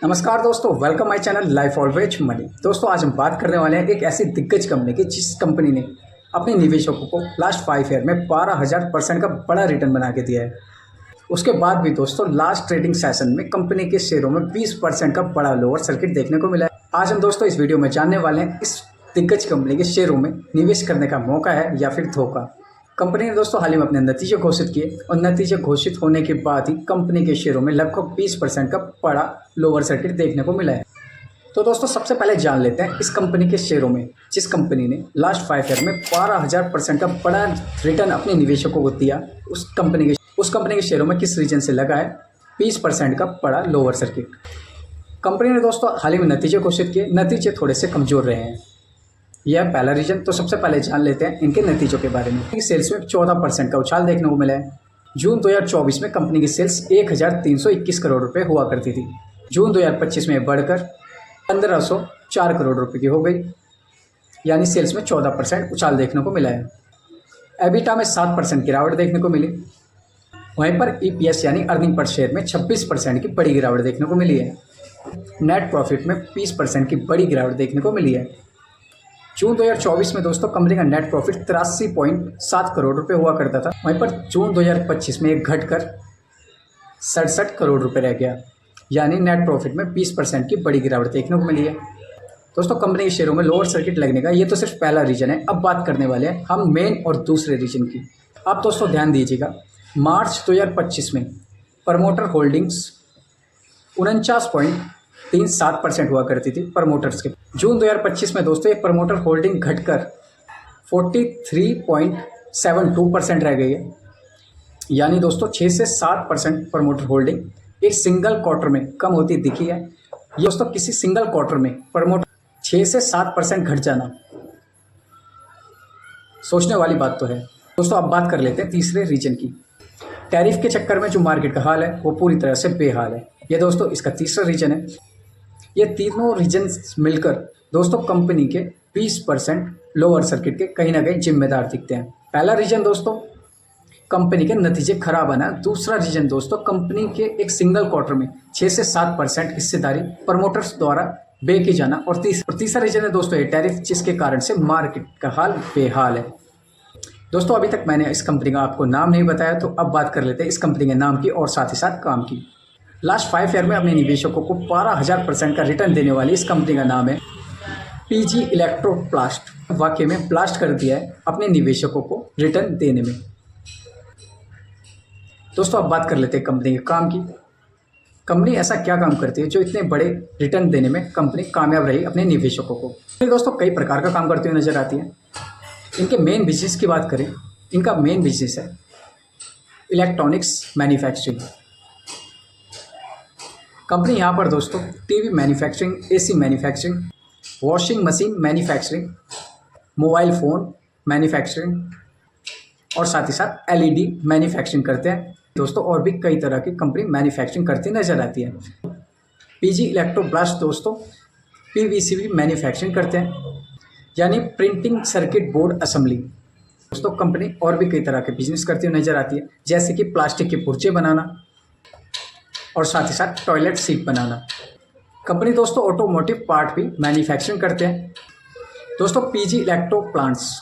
नमस्कार दोस्तों, welcome my channel life always money. दोस्तों आज हम बात करने वाले हैं एक ऐसी दिग्गज कंपनी की जिस कंपनी ने अपने निवेशकों को लास्ट 5 ईयर में 12,000% का बड़ा रिटर्न बना के दिया है। उसके बाद भी दोस्तों लास्ट ट्रेडिंग सेशन में कंपनी के शेयरों में 20% का बड़ा लोअर सर्किट देखने को मिला है। आज हम दोस्तों इस वीडियो में जानने वाले हैं इस दिग्गज कंपनी के शेयरों में निवेश करने का मौका है या फिर धोखा। कंपनी ने दोस्तों हाल ही में अपने नतीजे घोषित किए और नतीजे घोषित होने के बाद ही कंपनी के शेयरों में लगभग 20% का बड़ा लोअर सर्किट देखने को मिला है। तो दोस्तों सबसे पहले जान लेते हैं इस कंपनी के शेयरों में जिस कंपनी ने लास्ट 5 ईयर में 12,000% का बड़ा रिटर्न अपने निवेशकों को दिया, उस कंपनी के शेयरों में किस रीजन से लगा है 20% का बड़ा लोअर सर्किट। कंपनी ने दोस्तों हाल ही में नतीजे घोषित किए, नतीजे थोड़े से कमज़ोर रहे हैं। यह पहला रीजन। तो सबसे पहले जान लेते हैं इनके नतीजों के बारे में। सेल्स में 14% का उछाल देखने को मिला है। जून 2024 में कंपनी की सेल्स 1,321 करोड़ रुपए हुआ करती थी। जून 2025 में बढ़कर 1,504 करोड़ रुपए की हो गई, यानी सेल्स में 14% उछाल देखने को मिला है। एबिटा में 7% गिरावट देखने को मिली। वहीं पर ईपीएस यानी अर्निंग पर शेयर में 26% की बड़ी गिरावट देखने को मिली है। नेट प्रॉफिट में 20% की बड़ी गिरावट देखने को मिली है। जून 2024 में दोस्तों कंपनी का नेट प्रॉफिट 83.7 करोड़ रुपए हुआ करता था। वहीं पर जून 2025 में एक घटकर 67 करोड़ रुपए रह गया, यानी नेट प्रॉफिट में 20% की बड़ी गिरावट देखने को मिली है। दोस्तों कंपनी के शेयरों में लोअर सर्किट लगने का ये तो सिर्फ पहला रीजन है। अब बात करने वाले हैं हम मेन और दूसरे रीजन की। अब दोस्तों ध्यान दीजिएगा, मार्च 2025 में प्रमोटर होल्डिंग्स 49.37% हुआ करती थी प्रमोटर्स के। जून 2025 में दोस्तों ये प्रमोटर होल्डिंग घटकर 43.72% रह गई है, यानी दोस्तों 6 से 7% प्रमोटर होल्डिंग एक सिंगल क्वार्टर में कम होती दिखी है। ये दोस्तों किसी सिंगल क्वार्टर में प्रमोटर 6 से 7% घट जाना सोचने वाली बात तो है। दोस्तों अब बात कर लेते हैं तीसरे रीजन की। टैरिफ के चक्कर में जो मार्केट का हाल है वो पूरी तरह से बेहाल है। ये दोस्तों इसका तीसरा रीजन है। ये तीनों रीजन मिलकर दोस्तों कंपनी के 20% लोअर सर्किट के कहीं ना कहीं जिम्मेदार दिखते हैं। पहला रीजन दोस्तों कंपनी के नतीजे खराब आना। दूसरा रीजन दोस्तों कंपनी के एक सिंगल क्वार्टर में 6 से 7% हिस्सेदारी प्रमोटर्स द्वारा बे की जाना। और तीसरा रीजन है दोस्तों ये टैरिफ, जिसके कारण से मार्केट का हाल बेहाल है। दोस्तों अभी तक मैंने इस कंपनी का आपको नाम नहीं बताया, तो अब बात कर लेते हैं इस कंपनी के नाम की और साथ ही साथ काम की। लास्ट 5 ईयर में अपने निवेशकों को 12,000% का रिटर्न देने वाली इस कंपनी का नाम है पीजी इलेक्ट्रोप्लास्ट। वाकई में ब्लास्ट कर दिया है अपने निवेशकों को रिटर्न देने में। दोस्तों अब बात कर लेते हैं कंपनी के काम की। कंपनी ऐसा क्या काम करती है जो इतने बड़े रिटर्न देने में कंपनी कामयाब रही अपने निवेशकों को। दोस्तों कई प्रकार का काम करती हुई नजर आती है। इनके मेन बिजनेस की बात करें, इनका मेन बिजनेस है इलेक्ट्रॉनिक्स मैन्युफैक्चरिंग। कंपनी यहाँ पर दोस्तों TV manufacturing, AC manufacturing, washing machine manufacturing, mobile phone manufacturing और साथ ही साथ एलईडी मैन्युफैक्चरिंग करते हैं दोस्तों। और भी कई तरह की कंपनी मैन्युफैक्चरिंग करती नजर आती है। पीजी इलेक्ट्रोब्लास्ट दोस्तों पीवीसीबी मैन्युफैक्चरिंग करते हैं, यानी प्रिंटिंग सर्किट बोर्ड असेंबली। दोस्तों कंपनी और भी कई तरह के बिजनेस करती हुई नजर आती है, जैसे कि प्लास्टिक के पुर्जे बनाना और साथ ही साथ टॉयलेट सीट बनाना। कंपनी दोस्तों ऑटोमोटिव पार्ट भी मैन्युफैक्चरिंग करते हैं। दोस्तों PG electro plants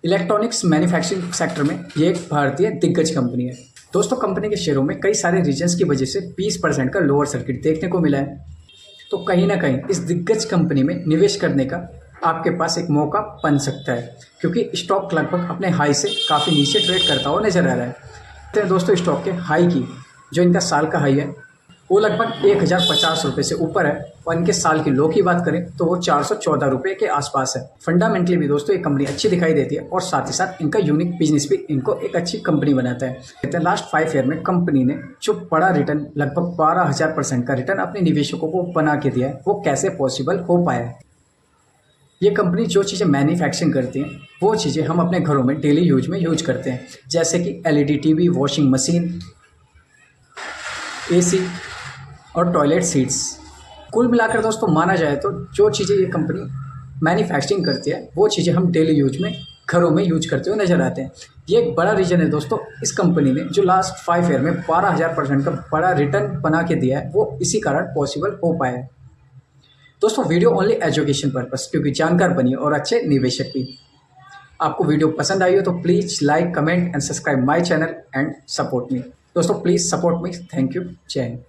electronics manufacturing sector में ये एक भारतीय दिग्गज कंपनी है। दोस्तों कंपनी के शेयरों में कई सारे रीजन्स की वजह से 20% का लोअर सर्किट देखने को मिला है। तो कहीं ना कहीं इस दिग्गज कंपनी में निवेश करने का आपके पास एक मौका बन सकता है, क्योंकि स्टॉक लगभग अपने हाई से काफ़ी नीचे ट्रेड करता हुआ नजर आ रहा है। तो दोस्तों स्टॉक के हाई की जो इनका साल का हाई है वो लगभग 1,050 रुपये से ऊपर है, और इनके साल की लो की बात करें तो वो 414 रुपये के आसपास है। फंडामेंटली भी दोस्तों ये कंपनी अच्छी दिखाई देती है, और साथ ही साथ इनका यूनिक बिजनेस भी इनको एक अच्छी कंपनी बनाता है। लास्ट 5 ईयर में कंपनी ने जो बड़ा रिटर्न लगभग 12,000% का रिटर्न अपने निवेशकों को बना के दिया है, वो कैसे पॉसिबल हो पाया है। ये कंपनी जो चीज़ें मैन्युफैक्चरिंग करती हैं वो चीज़ें हम अपने घरों में डेली यूज में यूज करते हैं, जैसे कि LED TV, washing machine, AC और टॉयलेट सीट्स। कुल मिलाकर दोस्तों माना जाए तो जो चीज़ें ये कंपनी मैन्युफैक्चरिंग करती है वो चीज़ें हम डेली यूज में घरों में यूज करते हुए नजर आते हैं। ये एक बड़ा रीज़न है दोस्तों, इस कंपनी ने जो लास्ट 5 ईयर में 12,000% का बड़ा रिटर्न बना के दिया है, वो इसी कारण पॉसिबल हो पाया है। दोस्तों वीडियो ओनली एजुकेशन पर्पस, क्योंकि जानकार बनिए और अच्छे निवेशक भी। आपको वीडियो पसंद आई हो तो please like, comment and subscribe my channel and support me. दोस्तों please support me. Thank you. जय हिंद।